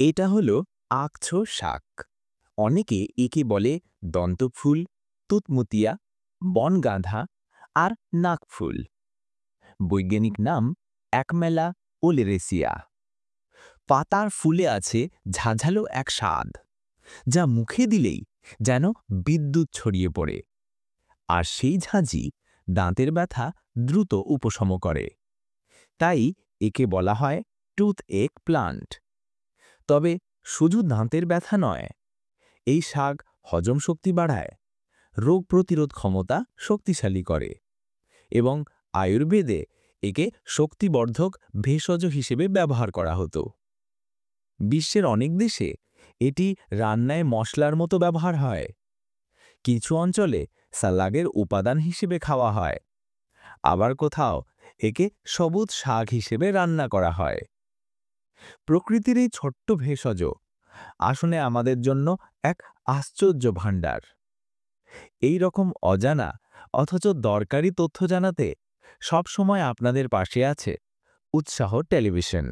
এটা হলো আকছো শাক। অনেকে একে বলে দন্তফুল, তুতমুতিয়া, বনগাঁধা আর নাকফুল। বৈজ্ঞানিক নাম একমেলা ওলেরেসিয়া। পাতার ফুলে আছে ঝাঝালো এক স্বাদ, যা মুখে দিলেই যেন বিদ্যুৎ ছড়িয়ে পড়ে। আর সেই ঝাঁঝি দাঁতের ব্যথা দ্রুত উপশম করে। তাই একে বলা হয় টুথ এক প্লান্ট। তবে শুধু দাঁতের ব্যথা নয়, এই শাক হজম শক্তি বাড়ায়, রোগ প্রতিরোধ ক্ষমতা শক্তিশালী করে এবং আয়ুর্বেদে একে শক্তিবর্ধক ভেষজ হিসেবে ব্যবহার করা হতো। বিশ্বের অনেক দেশে এটি রান্নায় মশলার মতো ব্যবহার হয়। কিছু অঞ্চলে সালাগের উপাদান হিসেবে খাওয়া হয়, আবার কোথাও একে সবুজ শাক হিসেবে রান্না করা হয়। প্রকৃতির এই ছোট্ট ভেষজ আসলে আমাদের জন্য এক আশ্চর্য ভাণ্ডার। এই রকম অজানা অথচ দরকারি তথ্য জানাতে সবসময় আপনাদের পাশে আছে উৎসাহ টেলিভিশন।